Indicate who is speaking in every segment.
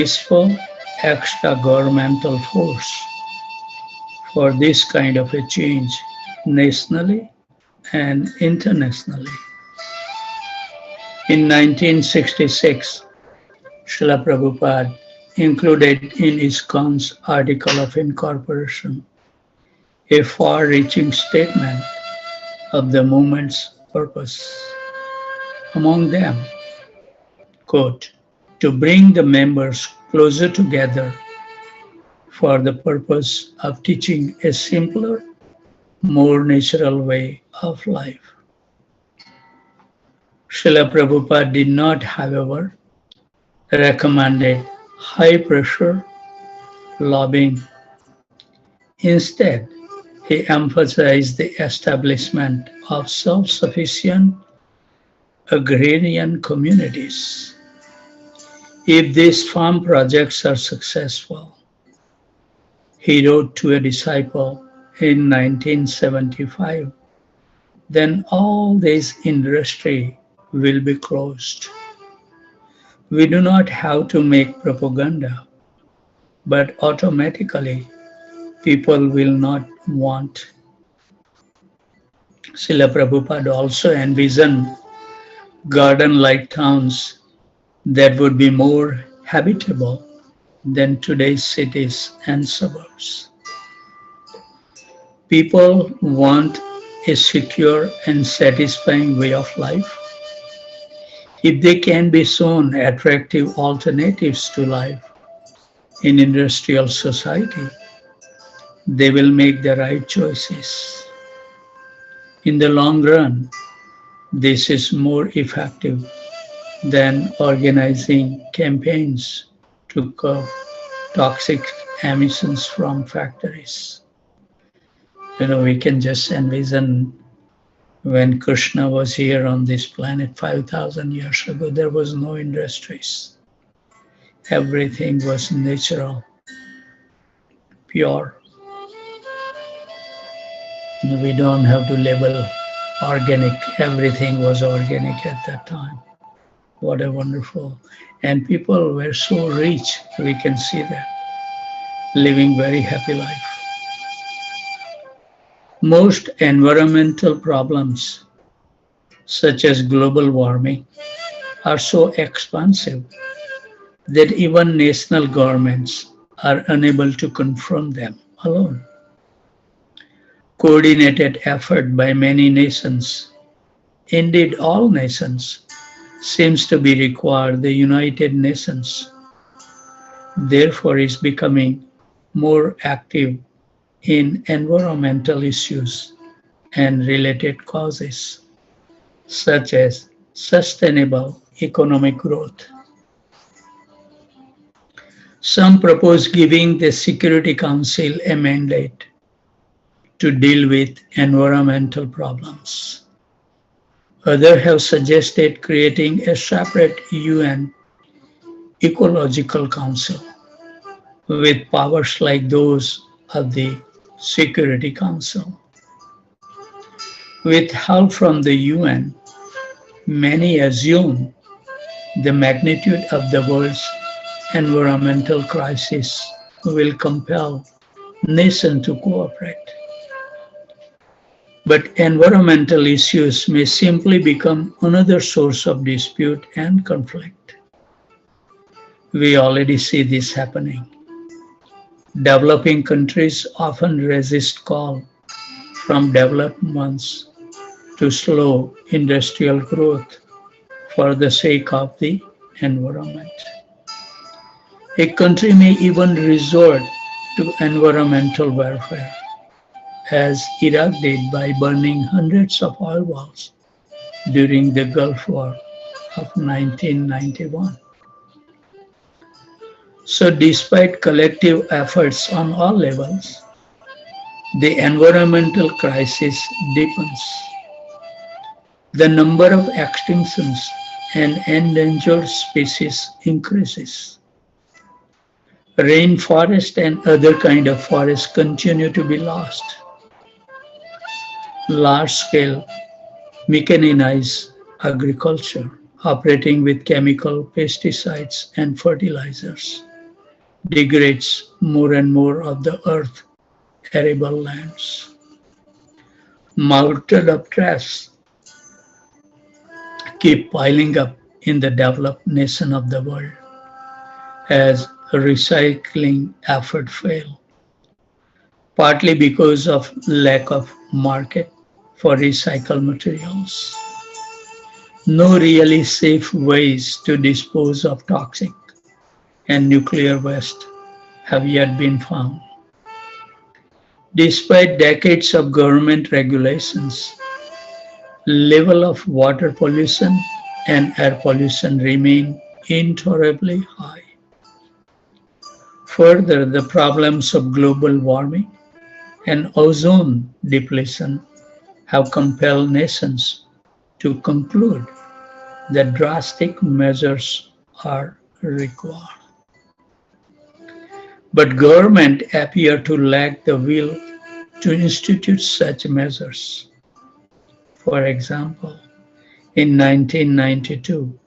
Speaker 1: peaceful extra-governmental force for this kind of a change nationally and internationally. In 1966, Srila Prabhupada included in ISKCON's Article of Incorporation a far-reaching statement of the movement's purpose. Among them, quote, to bring the members closer together for the purpose of teaching a simpler, more natural way of life. Srila Prabhupada did not, however, recommend high pressure lobbying. Instead, he emphasized the establishment of self-sufficient agrarian communities. If these farm projects are successful, he wrote to a disciple in 1975, then all this industry will be closed. We do not have to make propaganda, but automatically people will not want. Srila Prabhupada also envisioned garden-like towns that would be more habitable than today's cities and suburbs. People want a secure and satisfying way of life. If they can be shown attractive alternatives to life in industrial society, they will make the right choices. In the long run, this is more effective than organizing campaigns to curb toxic emissions from factories. We can just envision when Krishna was here on this planet 5,000 years ago, there was no industries. Everything was natural, pure. We don't have to label organic. Everything was organic at that time. What a wonderful. And people were so rich, we can see that, living very happy life. Most environmental problems, such as global warming, are so expansive that even national governments are unable to confront them alone. Coordinated effort by many nations, indeed all nations, seems to be required. The United Nations, therefore, is becoming more active in environmental issues and related causes, such as sustainable economic growth. Some propose giving the Security Council a mandate to deal with environmental problems. Others have suggested creating a separate UN Ecological Council with powers like those of the Security Council. With help from the UN, many assume the magnitude of the world's environmental crisis will compel nations to cooperate. But environmental issues may simply become another source of dispute and conflict. We already see this happening. Developing countries often resist call from developed ones to slow industrial growth for the sake of the environment. A country may even resort to environmental warfare, as Iraq did by burning hundreds of oil wells during the Gulf War of 1991. So despite collective efforts on all levels, the environmental crisis deepens. The number of extinctions and endangered species increases. Rainforest and other kind of forests continue to be lost. Large-scale mechanized agriculture operating with chemical pesticides and fertilizers degrades more and more of the earth's arable lands. Mountain of trash keep piling up in the developed nation of the world as recycling efforts fail, partly because of lack of market for recycled materials. No really safe ways to dispose of toxic and nuclear waste have yet been found. Despite decades of government regulations, level of water pollution and air pollution remain intolerably high. Further, the problems of global warming and ozone depletion have compelled nations to conclude that drastic measures are required. But government appear to lack the will to institute such measures. For example, in 1992,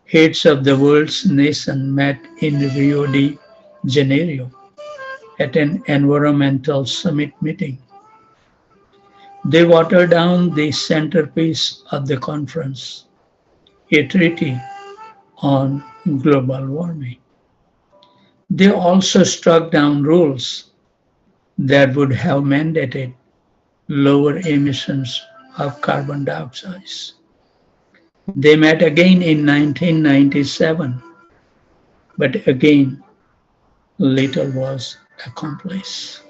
Speaker 1: heads of the world's nation met in Rio de Janeiro at an environmental summit meeting. They watered down the centerpiece of the conference, a treaty on global warming. They also struck down rules that would have mandated lower emissions of carbon dioxide. They met again in 1997, but again little was accomplished.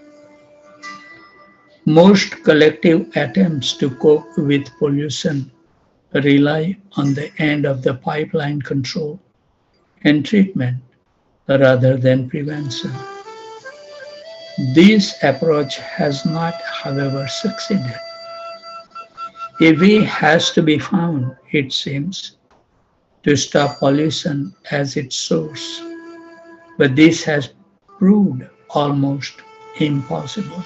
Speaker 1: Most collective attempts to cope with pollution rely on the end of the pipeline control and treatment rather than prevention. This approach has not, however, succeeded. A way has to be found, it seems, to stop pollution as its source, but this has proved almost impossible.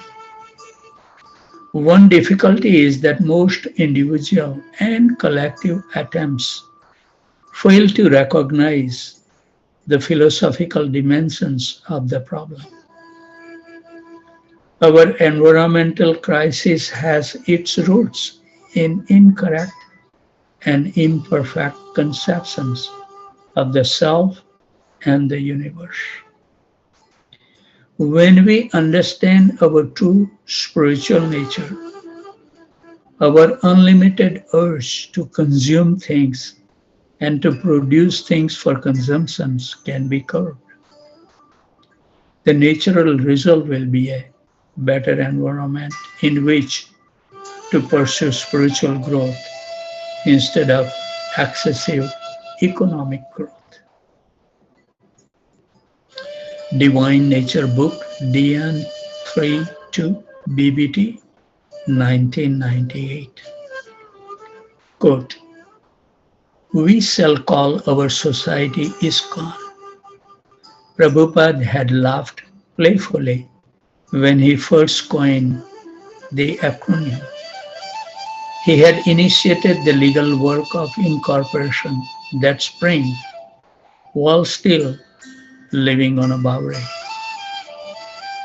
Speaker 1: One difficulty is that most individual and collective attempts fail to recognize the philosophical dimensions of the problem. Our environmental crisis has its roots in incorrect and imperfect conceptions of the self and the universe. When we understand our true spiritual nature, our unlimited urge to consume things and to produce things for consumption can be curbed. The natural result will be a better environment in which to pursue spiritual growth instead of excessive economic growth. Divine Nature Book, DN 32 BBT 1998. Quote, we shall call our society ISKCON. Prabhupada had laughed playfully when he first coined the acronym. He had initiated the legal work of incorporation that spring while still living on a Bowery.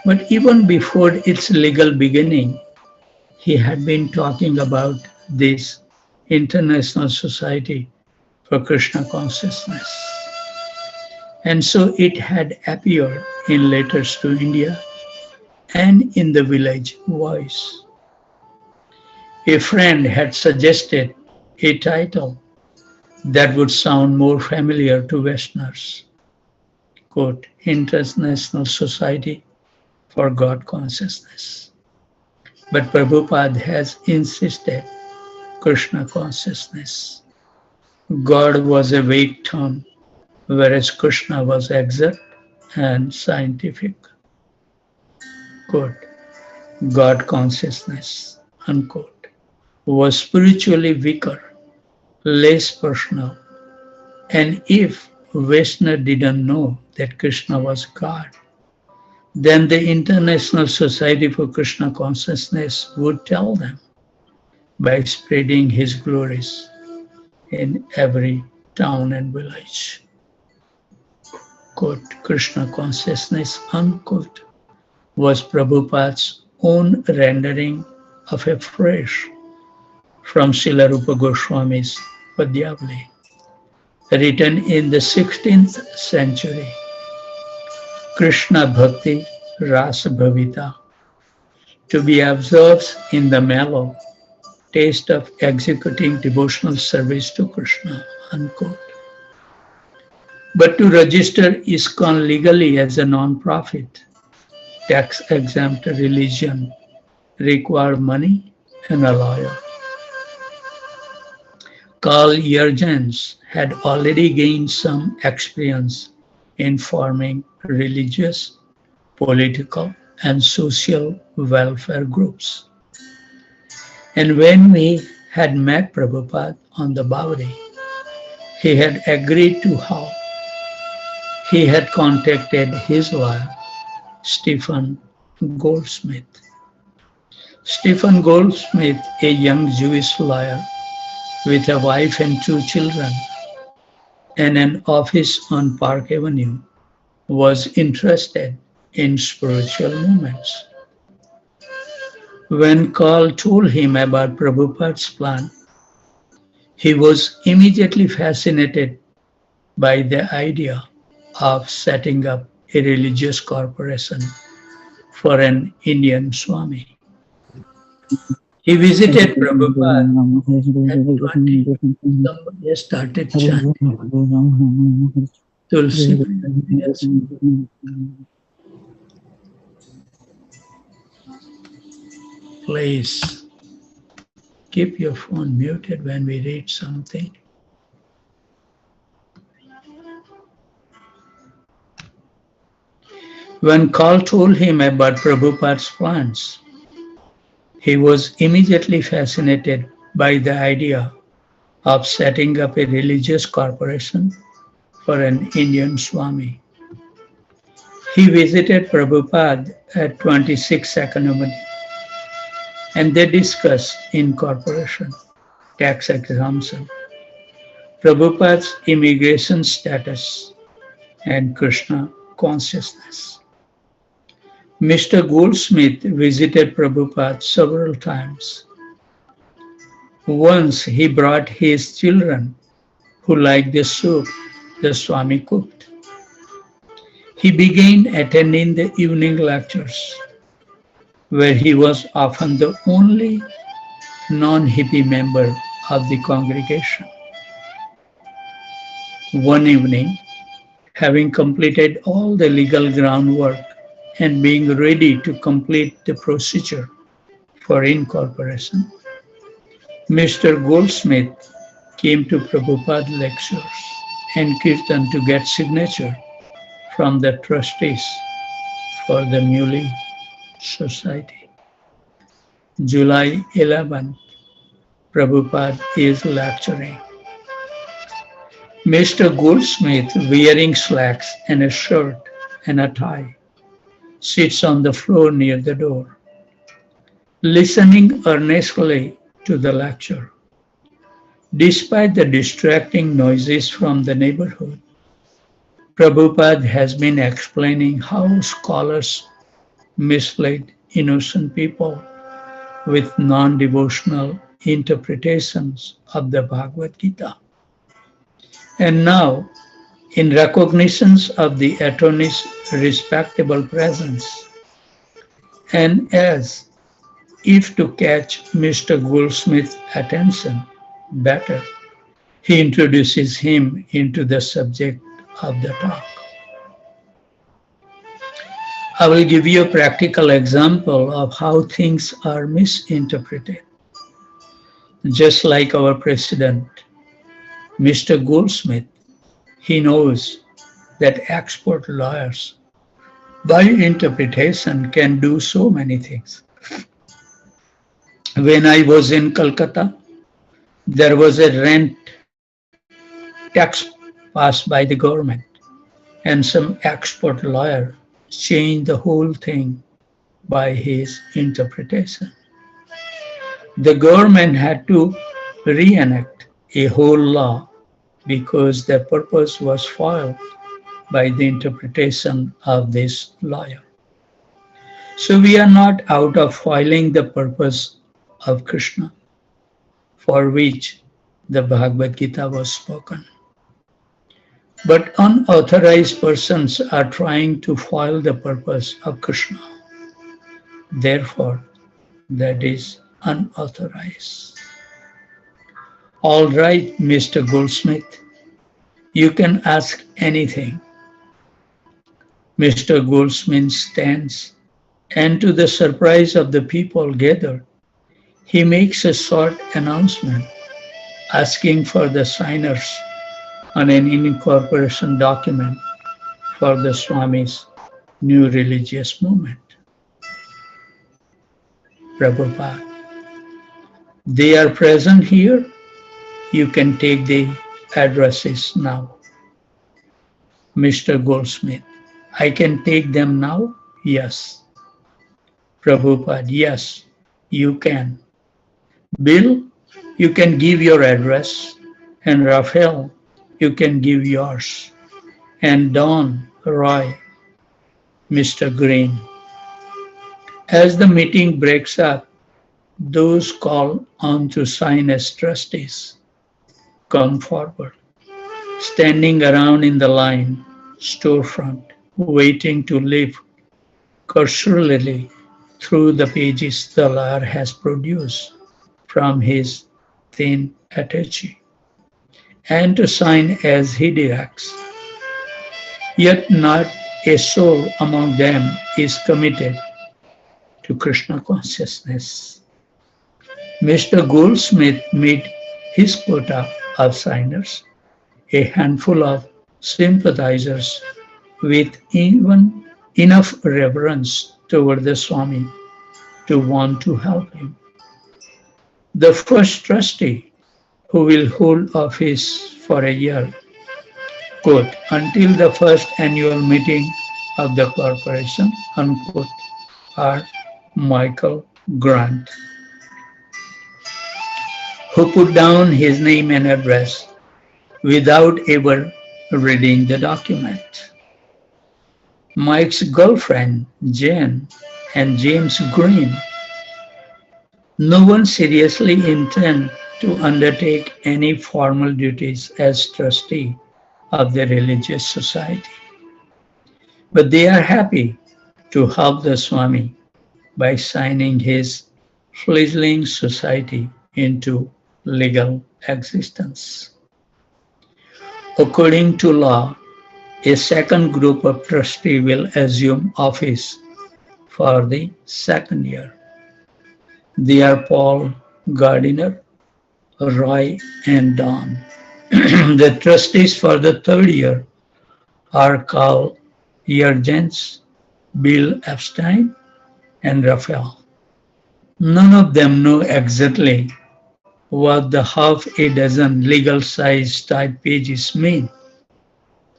Speaker 1: But even before its legal beginning, he had been talking about this International Society for Krishna Consciousness. And so it had appeared in letters to India and in the Village Voice. A friend had suggested a title that would sound more familiar to Westerners. Quote, International Society for God Consciousness. But Prabhupada has insisted Krishna consciousness. God was a vague term, whereas Krishna was exact and scientific. Quote, God consciousness, unquote, was spiritually weaker, less personal, and if Vaishnava didn't know that Krishna was God, then the International Society for Krishna Consciousness would tell them by spreading his glories in every town and village. quote, Krishna consciousness, unquote, was Prabhupada's own rendering of a phrase from Srila Rupa Goswami's Padyavali, written in the 16th century. Krishna Bhakti Rasa Bhavita, to be observed in the mellow taste of executing devotional service to Krishna, unquote. But to register ISKCON legally as a non-profit, tax-exempt religion require money and a lawyer. Carl Jurgens had already gained some experience in forming religious, political, and social welfare groups. And when we had met Prabhupada on the Bhavri, he had agreed to how he had contacted his lawyer, Stephen Goldsmith. Stephen Goldsmith, a young Jewish lawyer with a wife and 2 children and an office on Park Avenue, was interested in spiritual movements. When Carl told him about Prabhupada's plan, he was immediately fascinated by the idea of setting up a religious corporation for an Indian Swami. He visited Prabhupada at 20. Somebody started chanting Tulsi. Yes. Please keep your phone muted when we read something. When Carl told him about Prabhupada's plans, he was immediately fascinated by the idea of setting up a religious corporation for an Indian Swami. He visited Prabhupada at 26 Avenue and they discussed incorporation, tax exemption, Prabhupada's immigration status, and Krishna consciousness. Mr. Goldsmith visited Prabhupada several times. Once he brought his children who liked the soup the Swami cooked. He began attending the evening lectures, where he was often the only non-hippie member of the congregation. One evening, having completed all the legal groundwork and being ready to complete the procedure for incorporation, Mr. Goldsmith came to Prabhupada lectures and kirtan to get signature from the trustees for the Muley Society. July 11th, Prabhupada is lecturing. Mr. Goldsmith, wearing slacks and a shirt and a tie, sits on the floor near the door, listening earnestly to the lecture. Despite the distracting noises from the neighborhood, Prabhupada has been explaining how scholars mislead innocent people with non-devotional interpretations of the Bhagavad Gita. And now, in recognition of the attorney's respectable presence, and as if to catch Mr. Goldsmith's attention better, he introduces him into the subject of the talk. I will give you a practical example of how things are misinterpreted. Just like our president, Mr. Goldsmith, he knows that expert lawyers, by interpretation, can do so many things. When I was in Calcutta, there was a rent tax passed by the government, and some expert lawyer changed the whole thing by his interpretation. The government had to reenact a whole law because their purpose was foiled by the interpretation of this lawyer. So we are not out of foiling the purpose of Krishna, for which the Bhagavad Gita was spoken. But unauthorized persons are trying to foil the purpose of Krishna. Therefore, that is unauthorized. All right, Mr. Goldsmith, you can ask anything. Mr. Goldsmith stands, and to the surprise of the people gathered, he makes a short announcement asking for the signers on an incorporation document for the Swami's new religious movement. Prabhupada, they are present here. You can take the addresses now. Mr. Goldsmith, I can take them now? Yes. Prabhupada, yes, you can. Bill, you can give your address, and Raphael, you can give yours, and Don, Roy, Mr. Green. As the meeting breaks up, those called on to sign as trustees come forward, standing around in the line, storefront, waiting to live cursorily through the pages the lawyer has produced from his thin attache, and to sign as he directs. Yet not a soul among them is committed to Krishna consciousness. Mr. Goldsmith met his quota of signers, a handful of sympathizers with even enough reverence toward the Swami to want to help him. The first trustee, who will hold office for a year, quote, until the first annual meeting of the corporation, unquote, are Michael Grant, who put down his name and address without ever reading the document. Mike's girlfriend, Jane, and James Green, no one seriously intends to undertake any formal duties as trustee of the religious society. But they are happy to help the Swami by signing his fledgling society into legal existence. According to law, a second group of trustees will assume office for the second year. They are Paul Gardiner, Roy, and Don. The trustees for the third year are Carl Jurgens, Bill Epstein, and Raphael. None of them know exactly what the half a dozen legal-sized type pages mean,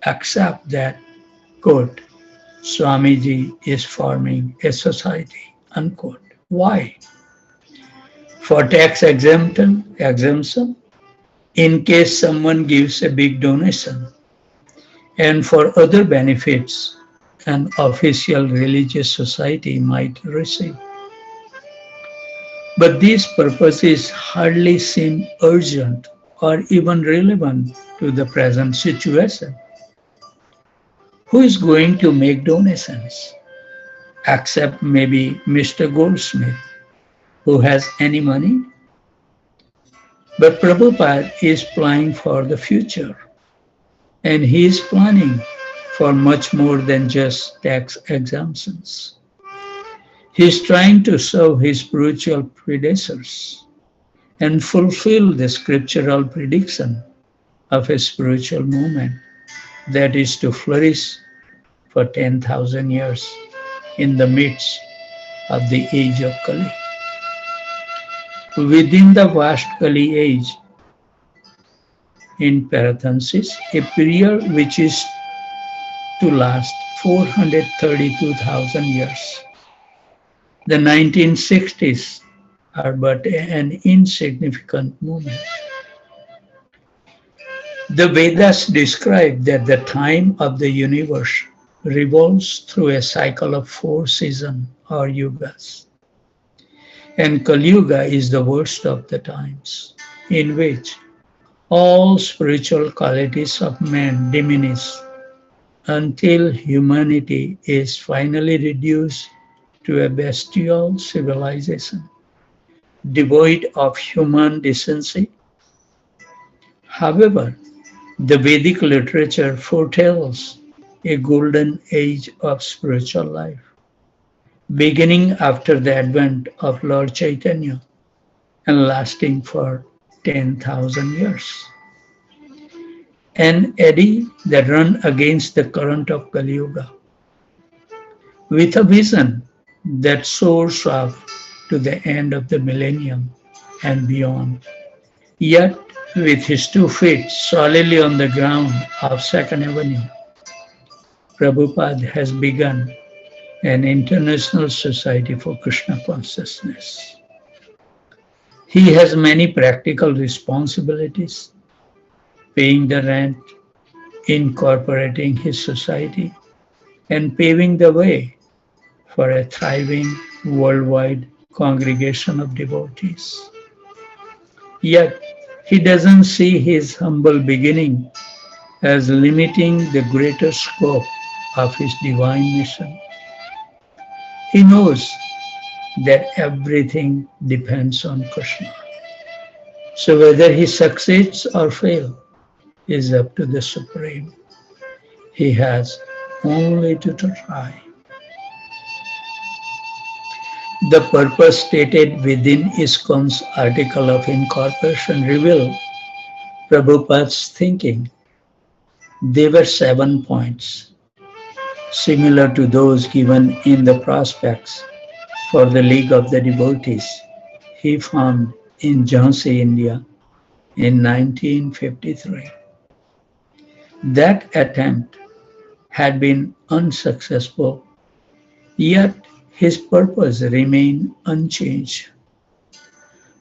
Speaker 1: except that, quote, Swamiji is forming a society, unquote. Why? For tax exemption, in case someone gives a big donation, and for other benefits an official religious society might receive. But these purposes hardly seem urgent or even relevant to the present situation. Who is going to make donations? Except maybe Mr. Goldsmith, who has any money? But Prabhupada is planning for the future, and he is planning for much more than just tax exemptions. He is trying to serve his spiritual predecessors and fulfill the scriptural prediction of a spiritual movement that is to flourish for 10,000 years in the midst of the age of Kali. Within the vast Kali age, in parenthesis, a period which is to last 432,000 years. The 1960s are but an insignificant moment. The Vedas describe that the time of the universe revolves through a cycle of four seasons or yugas. And Kali Yuga is the worst of the times, in which all spiritual qualities of man diminish until humanity is finally reduced to a bestial civilization, devoid of human decency. However, the Vedic literature foretells a golden age of spiritual life, beginning after the advent of Lord Chaitanya and lasting for 10,000 years. An eddy that run against the current of Kali Yuga, with a vision that soars up to the end of the millennium and beyond. Yet, with his 2 feet solidly on the ground of Second Avenue, Prabhupada has begun an international society for Krishna consciousness. He has many practical responsibilities, paying the rent, incorporating his society, and paving the way for a thriving worldwide congregation of devotees. Yet, he doesn't see his humble beginning as limiting the greater scope of his divine mission. He knows that everything depends on Krishna. So whether he succeeds or fails is up to the Supreme. He has only to try. The purpose stated within ISKCON's article of incorporation reveal Prabhupada's thinking. They were 7 points, similar to those given in the prospects for the League of the Devotees he formed in Jhansi, India in 1953. That attempt had been unsuccessful, yet his purpose remained unchanged.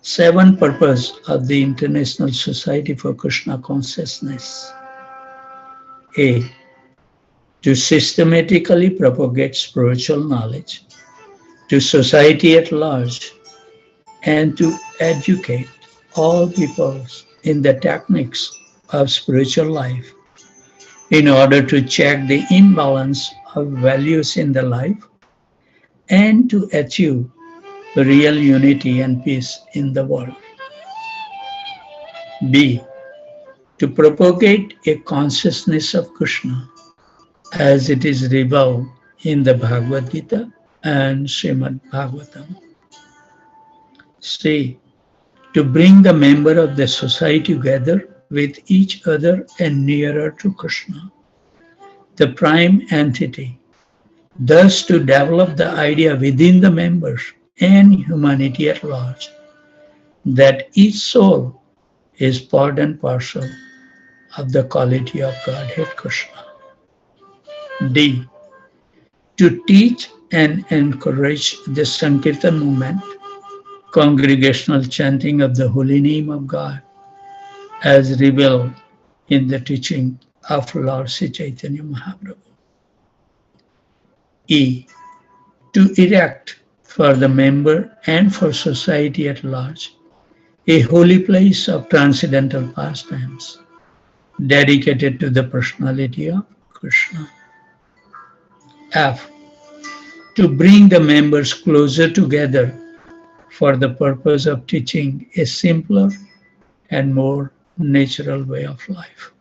Speaker 1: 7 purpose of the International Society for Krishna Consciousness. A. To systematically propagate spiritual knowledge to society at large and to educate all peoples in the techniques of spiritual life in order to check the imbalance of values in the life and to achieve real unity and peace in the world. B. To propagate a consciousness of Krishna as it is revealed in the Bhagavad Gita and Srimad Bhagavatam. C. To bring the member of the society together with each other and nearer to Krishna, the prime entity, thus to develop the idea within the members and humanity at large that each soul is part and parcel of the quality of Godhead Krishna. D. To teach and encourage the Sankirtan movement, congregational chanting of the holy name of God, as revealed in the teaching of Lord Sri Chaitanya Mahaprabhu. E. To erect for the member and for society at large a holy place of transcendental pastimes dedicated to the personality of Krishna. F. To bring the members closer together for the purpose of teaching a simpler and more natural way of life.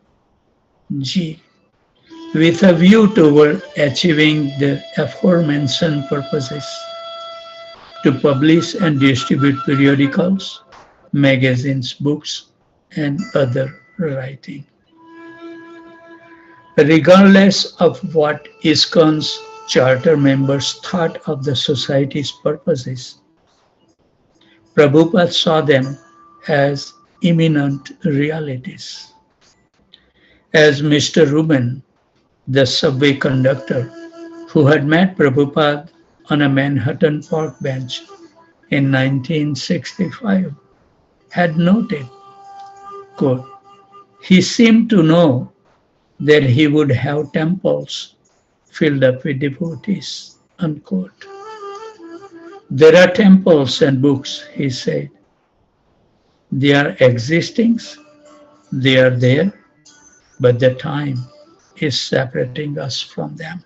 Speaker 1: G. With a view toward achieving the aforementioned purposes, to publish and distribute periodicals, magazines, books, and other writing. Regardless of what ISKCON's charter members thought of the society's purposes, Prabhupada saw them as imminent realities. As Mr. Rubin, the subway conductor who had met Prabhupada on a Manhattan park bench in 1965, had noted, quote, He seemed to know that he would have temples filled up with devotees. Unquote. There are temples and books, he said. They are existing, they are there, but the time is separating us from them.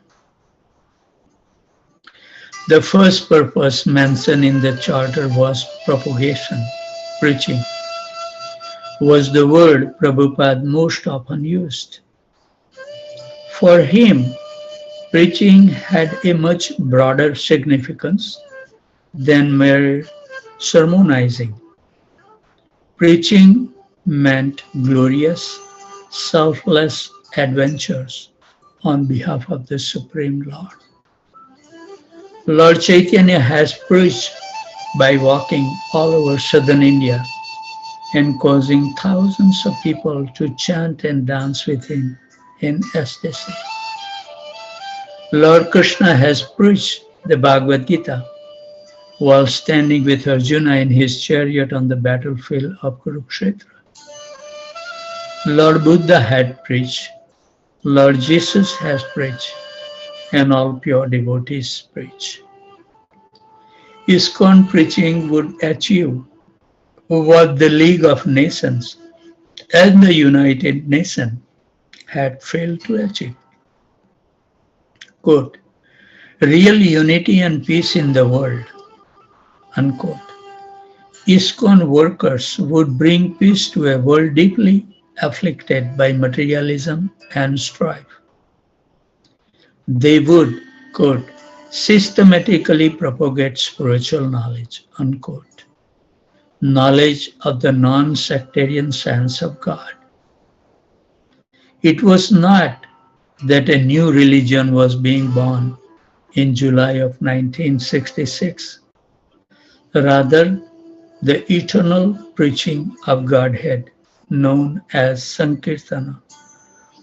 Speaker 1: The first purpose mentioned in the charter was propagation, preaching, was the word Prabhupada most often used. For him, preaching had a much broader significance than mere sermonizing. Preaching meant glorious, selfless adventures on behalf of the Supreme Lord. Lord Chaitanya has preached by walking all over southern India and causing thousands of people to chant and dance with him in ecstasy. Lord Krishna has preached the Bhagavad Gita while standing with Arjuna in his chariot on the battlefield of Kurukshetra. Lord Buddha had preached, Lord Jesus has preached, and all pure devotees preach. ISKCON preaching would achieve what the League of Nations and the United Nations had failed to achieve. Quote, real unity and peace in the world. Unquote. ISKCON workers would bring peace to a world deeply afflicted by materialism and strife. They would, quote, systematically propagate spiritual knowledge, unquote. Knowledge of the non-sectarian sense of God. It was not that a new religion was being born in July of 1966. Rather, the eternal preaching of Godhead, known as Sankirtana,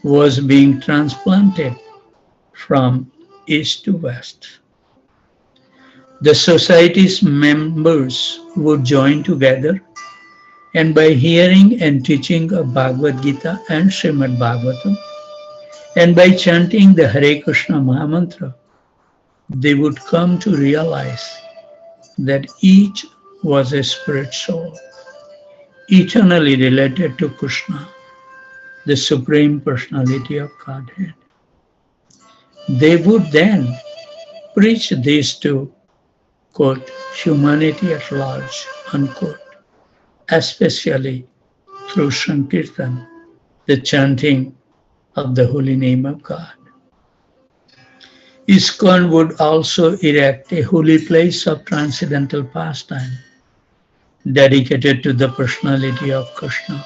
Speaker 1: was being transplanted from east to west. The society's members would join together, and by hearing and teaching of Bhagavad Gita and Srimad Bhagavatam, and by chanting the Hare Krishna Mahamantra, they would come to realize that each was a spirit soul, eternally related to Krishna, the Supreme Personality of Godhead. They would then preach this to, quote, humanity at large, unquote, especially through Sankirtan, the chanting of the holy name of God. ISKCON would also erect a holy place of transcendental pastime dedicated to the personality of Krishna.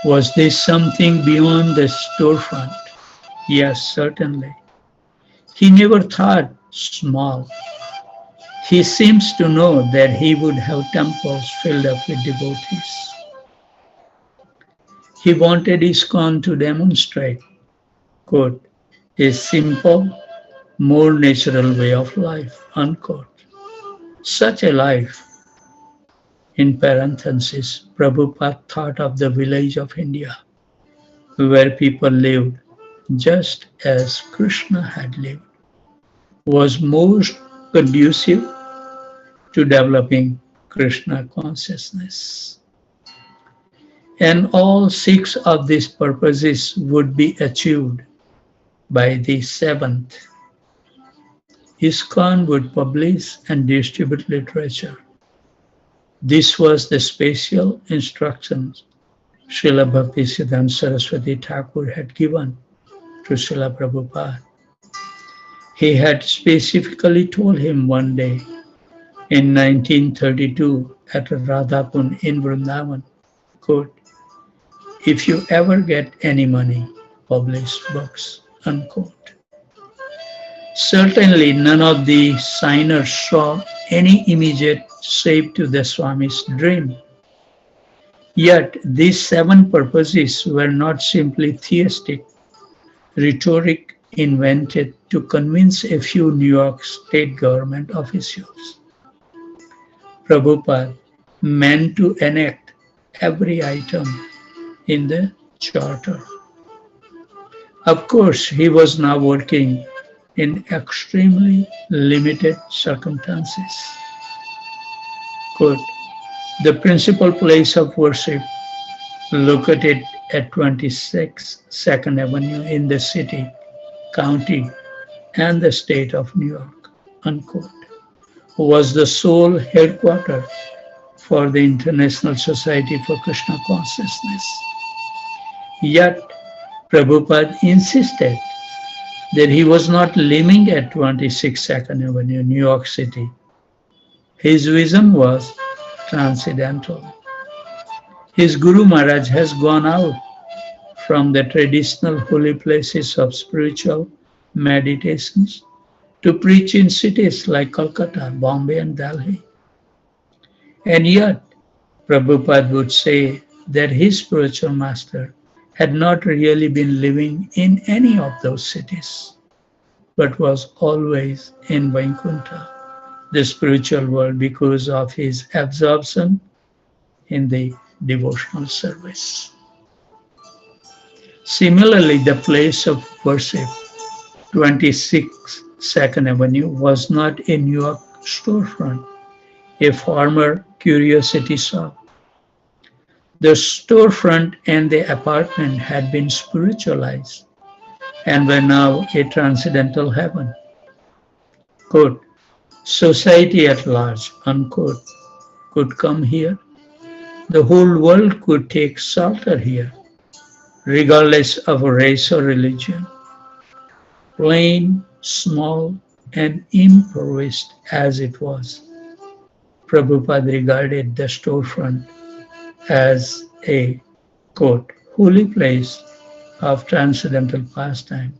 Speaker 1: Was this something beyond the storefront? Yes, certainly. He never thought small. He seems to know that he would have temples filled up with devotees. He wanted ISKCON to demonstrate, quote, a simple, more natural way of life, unquote. Such a life, in parenthesis, Prabhupada thought of the village of India, where people lived just as Krishna had lived, was most conducive to developing Krishna consciousness. And all six of these purposes would be achieved by the seventh. ISKCON would publish and distribute literature. This was the special instructions Srila Bhaktisiddhanta Saraswati Thakur had given to Srila Prabhupada. He had specifically told him one day in 1932 at Radhakund in Vrindavan, quote, if you ever get any money, publish books, unquote. Certainly none of the signers saw any immediate shape to the Swami's dream. Yet these seven purposes were not simply theistic, rhetoric invented to convince a few New York state government officials. Prabhupada meant to enact every item in the charter. Of course, he was now working in extremely limited circumstances. Quote, the principal place of worship located at 26 Second Avenue in the city, county, and the state of New York, unquote, was the sole headquarters for the International Society for Krishna Consciousness. Yet, Prabhupada insisted that he was not living at 26 Second Avenue, New York City. His vision was transcendental. His Guru Maharaj has gone out from the traditional holy places of spiritual meditations to preach in cities like Calcutta, Bombay, and Delhi. And yet, Prabhupada would say that his spiritual master had not really been living in any of those cities, but was always in Vaikuntha, the spiritual world, because of his absorption in the devotional service. Similarly, the place of worship, 26 Second Avenue, was not a New York storefront, a former curiosity shop. The storefront and the apartment had been spiritualized and were now a transcendental heaven. Quote, society at large, unquote, could come here. The whole world could take shelter here, regardless of race or religion. Plain, small, and impoverished as it was, Prabhupada regarded the storefront as a, quote, holy place of transcendental pastime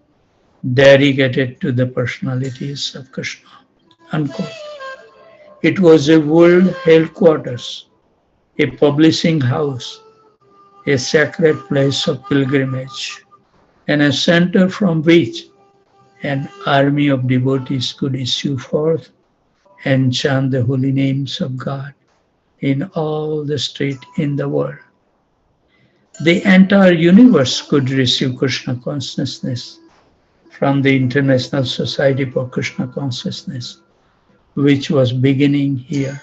Speaker 1: dedicated to the personalities of Krishna, unquote. It was a world headquarters, a publishing house, a sacred place of pilgrimage, and a center from which an army of devotees could issue forth and chant the holy names of God in all the streets in the world. The entire universe could receive Krishna consciousness from the International Society for Krishna Consciousness, which was beginning here.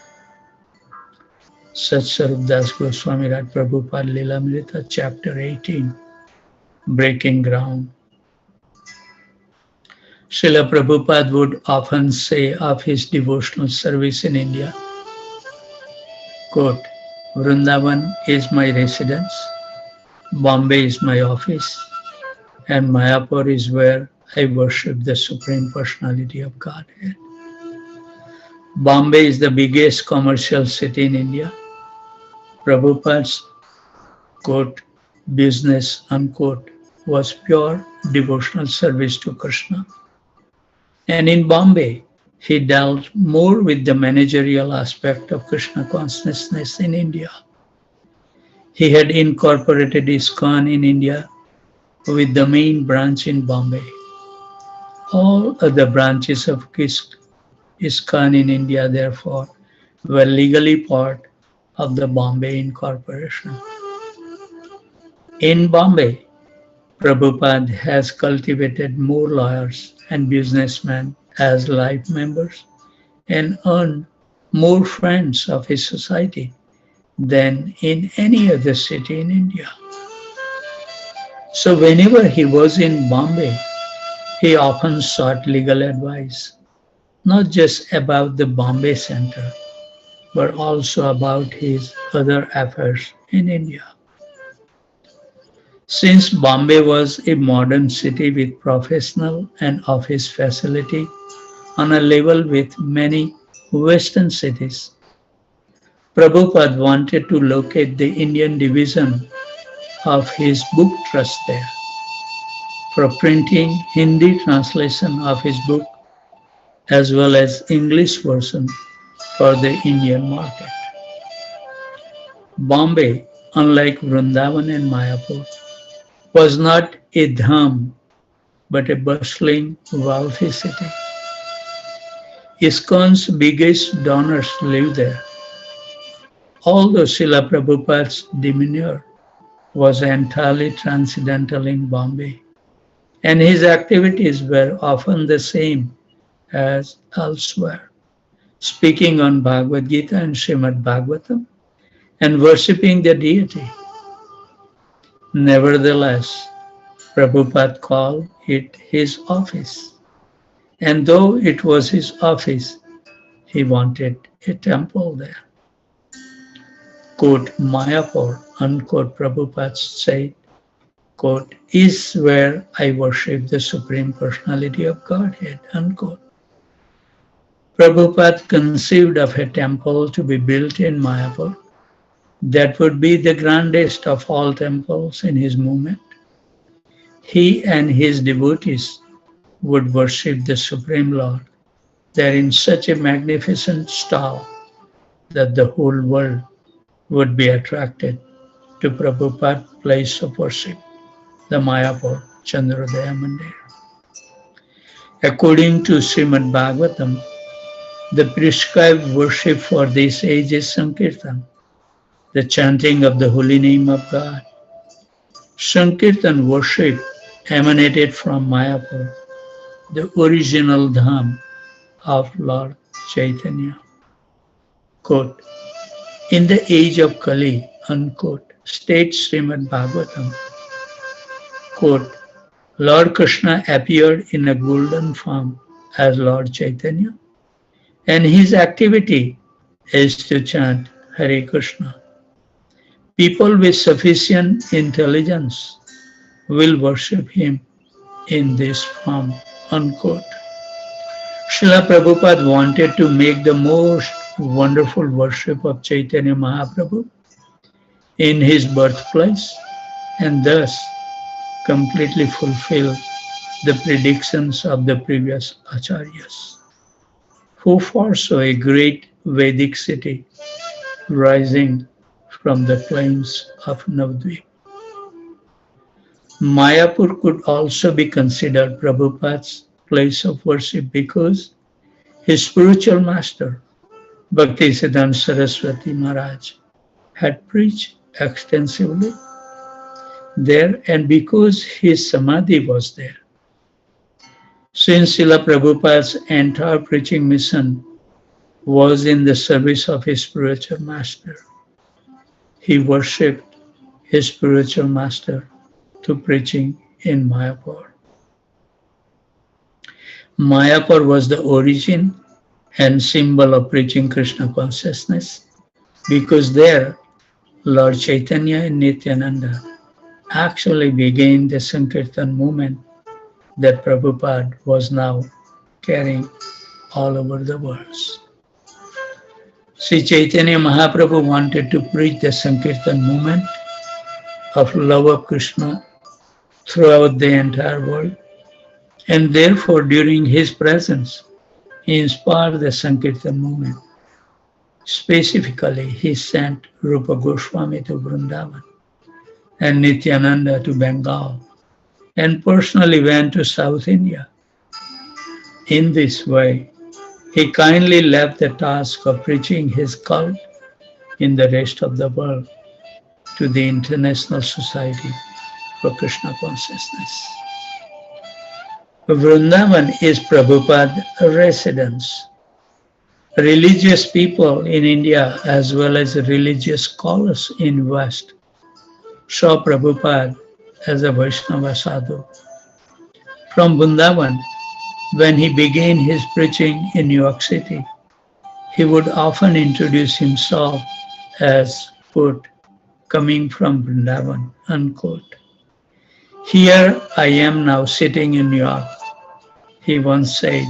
Speaker 1: Satsvarup Das Goswami Raj Prabhupada Lilamrita, Chapter 18, Breaking Ground. Srila Prabhupada would often say of his devotional service in India, quote, Vrindavan is my residence, Bombay is my office, and Mayapur is where I worship the Supreme Personality of Godhead. Bombay is the biggest commercial city in India. Prabhupada's, quote, business, unquote, was pure devotional service to Krishna. And in Bombay, he dealt more with the managerial aspect of Krishna consciousness in India. He had incorporated ISKCON in India with the main branch in Bombay. All other branches of ISKCON in India, therefore, were legally part of the Bombay Incorporation. In Bombay, Prabhupada has cultivated more lawyers and businessmen as life members and earned more friends of his society than in any other city in India. So whenever he was in Bombay, he often sought legal advice, not just about the Bombay Center, but also about his other affairs in India. Since Bombay was a modern city with professional and office facility on a level with many Western cities, Prabhupada wanted to locate the Indian division of his book trust there for printing Hindi translation of his book as well as English version for the Indian market. Bombay, unlike Vrindavan and Mayapur, was not a dham but a bustling, wealthy city. ISKCON's biggest donors live there. Although Srila Prabhupada's demeanor was entirely transcendental in Bombay, and his activities were often the same as elsewhere, speaking on Bhagavad Gita and Srimad Bhagavatam and worshipping the deity. Nevertheless, Prabhupada called it his office, and though it was his office, he wanted a temple there. Quote, Mayapur, unquote, Prabhupada said, quote, is where I worship the Supreme Personality of Godhead, unquote. Prabhupada conceived of a temple to be built in Mayapur that would be the grandest of all temples in his movement. He and his devotees would worship the Supreme Lord there in such a magnificent style that the whole world would be attracted to Prabhupada's place of worship, the Mayapur Chandrodaya Mandir. According to Srimad Bhagavatam, the prescribed worship for this age is Sankirtan, the chanting of the holy name of God. Sankirtan worship emanated from Mayapur, the original dham of Lord Chaitanya. Quote, in the age of Kali, unquote, states Srimad Bhagavatam, quote, Lord Krishna appeared in a golden form as Lord Chaitanya, and his activity is to chant Hare Krishna. People with sufficient intelligence will worship him in this form, unquote. Srila Prabhupada wanted to make the most wonderful worship of Chaitanya Mahaprabhu in his birthplace and thus completely fulfill the predictions of the previous acharyas, who foresaw a great Vedic city rising from the plains of Navadvip. Mayapur could also be considered Prabhupada's place of worship because his spiritual master, Bhaktisiddhanta Saraswati Maharaj, had preached extensively there and because his samadhi was there. Since Srila Prabhupada's entire preaching mission was in the service of his spiritual master, he worshipped his spiritual master to preaching in Mayapur. Mayapur was the origin and symbol of preaching Krishna consciousness because there Lord Chaitanya and Nityananda actually began the Sankirtan movement that Prabhupada was now carrying all over the world. Sri Chaitanya Mahaprabhu wanted to preach the Sankirtan movement of love of Krishna throughout the entire world, and therefore during his presence he inspired the Sankirtan movement. Specifically, he sent Rupa Goswami to Vrindavan and Nityananda to Bengal and personally went to South India. In this way, he kindly left the task of preaching his cult in the rest of the world to the International Society for Krishna Consciousness. Vrindavan is Prabhupada's residence. Religious people in India as well as religious scholars in West saw Prabhupada as a Vaishnava sadhu. From Vrindavan, when he began his preaching in New York City, he would often introduce himself as, quote, coming from Vrindavan, unquote. Here I am now sitting in New York, he once said,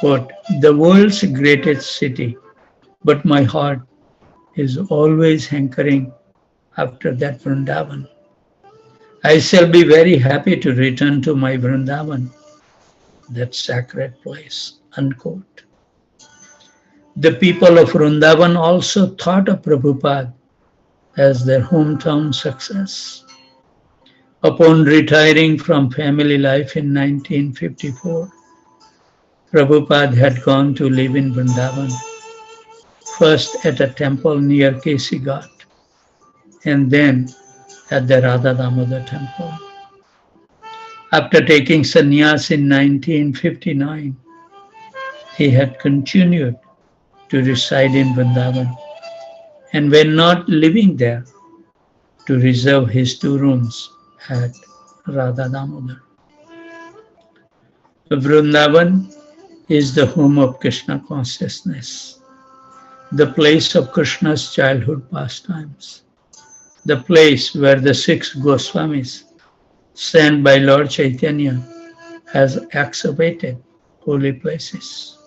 Speaker 1: quote, the world's greatest city, but my heart is always hankering after that Vrindavan. I shall be very happy to return to my Vrindavan, that sacred place, unquote. The people of Vrindavan also thought of Prabhupada as their hometown success. Upon retiring from family life in 1954, Prabhupada had gone to live in Vrindavan, first at a temple near Kesighat, and then at the Radha Damodar temple. After taking sannyas in 1959, he had continued to reside in Vrindavan, and when not living there, to reserve his 2 rooms at Radha Damodar. Vrindavan is the home of Krishna consciousness, the place of Krishna's childhood pastimes, the place where the 6 Goswamis sent by Lord Chaitanya has excavated holy places,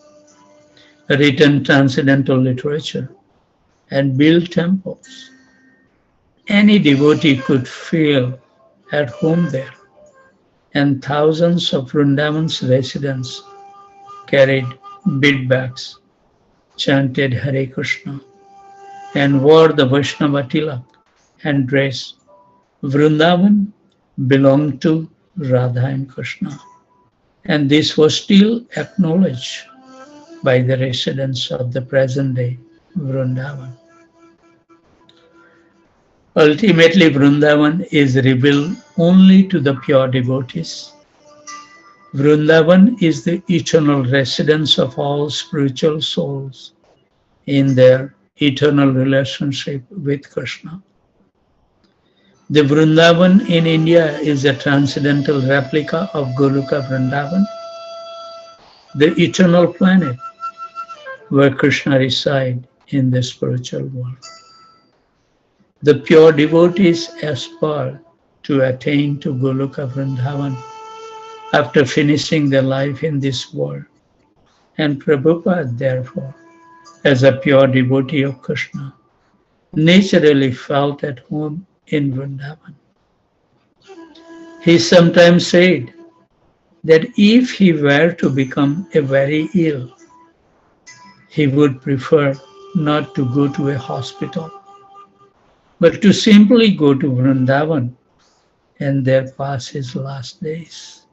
Speaker 1: written transcendental literature, and built temples. Any devotee could feel at home there, and thousands of Vrindavan's residents carried bead bags, chanted Hare Krishna, and wore the Vaishnava tilak and dress. Vrindavan belonged to Radha and Krishna, and this was still acknowledged by the residents of the present day Vrindavan. Ultimately, Vrindavan is revealed only to the pure devotees. Vrindavan is the eternal residence of all spiritual souls in their eternal relationship with Krishna. The Vrindavan in India is a transcendental replica of Goloka Vrindavan, the eternal planet where Krishna resides in the spiritual world. The pure devotees aspire to attain to Goloka Vrindavan after finishing their life in this world. And Prabhupada, therefore, as a pure devotee of Krishna, naturally felt at home in Vrindavan. He sometimes said that if he were to become very ill, he would prefer not to go to a hospital, but to simply go to Vrindavan and there pass his last days.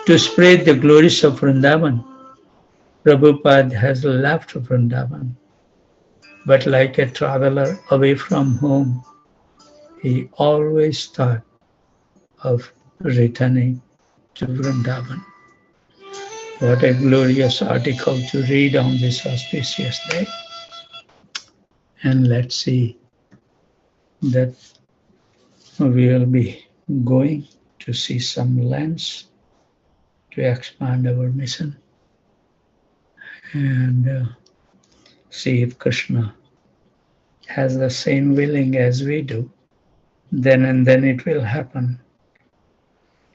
Speaker 1: To spread the glories of Vrindavan, Prabhupada has left Vrindavan, but like a traveler away from home, he always thought of returning to Vrindavan. What a glorious article to read on this auspicious day. And let's see that we will be going to see some lands to expand our mission and see if Krishna has the same willing as we do. Then and then it will happen.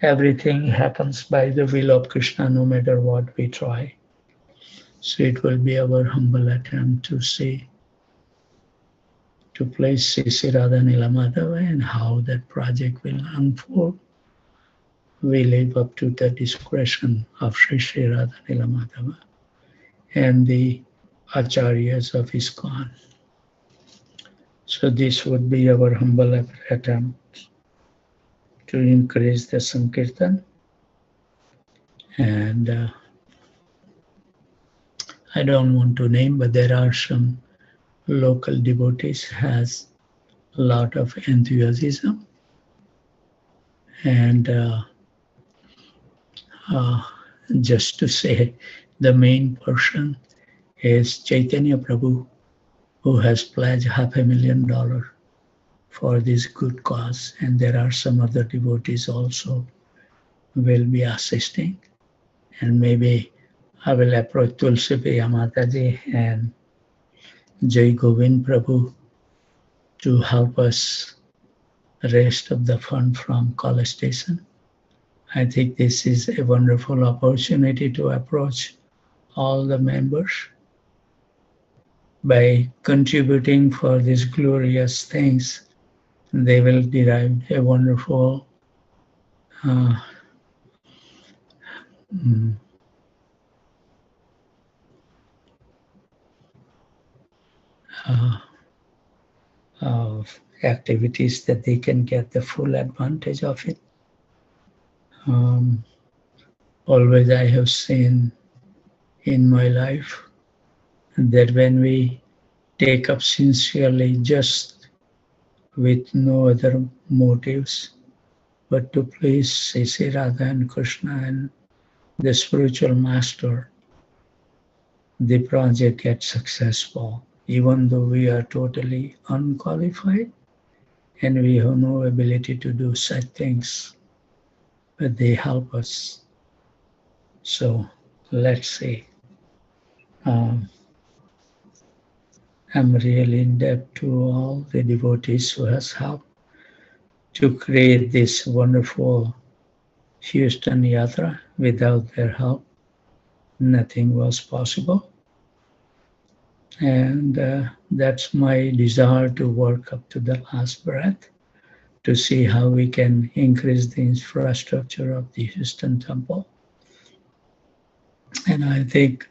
Speaker 1: Everything happens by the will of Krishna, no matter what we try. So it will be our humble attempt to see, to place Sri Radha Nilamadhava and how that project will unfold. We live up to the discretion of Sri Radha Nilamadhava and the Acharyas of ISKCON. So this would be our humble attempt to increase the Sankirtan. And I don't want to name, but there are some local devotees has a lot of enthusiasm. And just to say, the main person is Chaitanya Prabhu, who has pledged $500,000 for this good cause. And there are some other devotees also will be assisting. And maybe I will approach Tulsi Priya Mataji and Jai Govind Prabhu to help us rest of the fund from college station. I think this is a wonderful opportunity to approach all the members by contributing for these glorious things. They will derive a wonderful of activities that they can get the full advantage of it. Always I have seen in my life that when we take up sincerely just with no other motives but to please Sri Radha and Krishna and the spiritual master, the project gets successful. Even though we are totally unqualified and we have no ability to do such things, but they help us. So let's see. Um, I'm really in debt to all the devotees who has helped to create this wonderful Houston Yatra. Without their help, nothing was possible. And that's my desire to work up to the last breath to see how we can increase the infrastructure of the Houston temple. And I think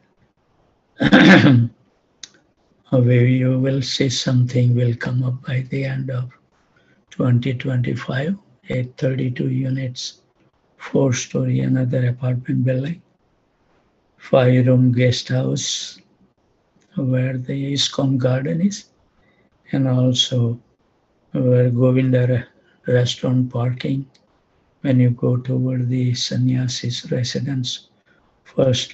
Speaker 1: you will see something will come up by the end of 2025, 832 units, 4-story, another apartment building, 5-room guest house where the ISKCON garden is, and also where Govinda restaurant parking when you go toward the sannyasi's residence. First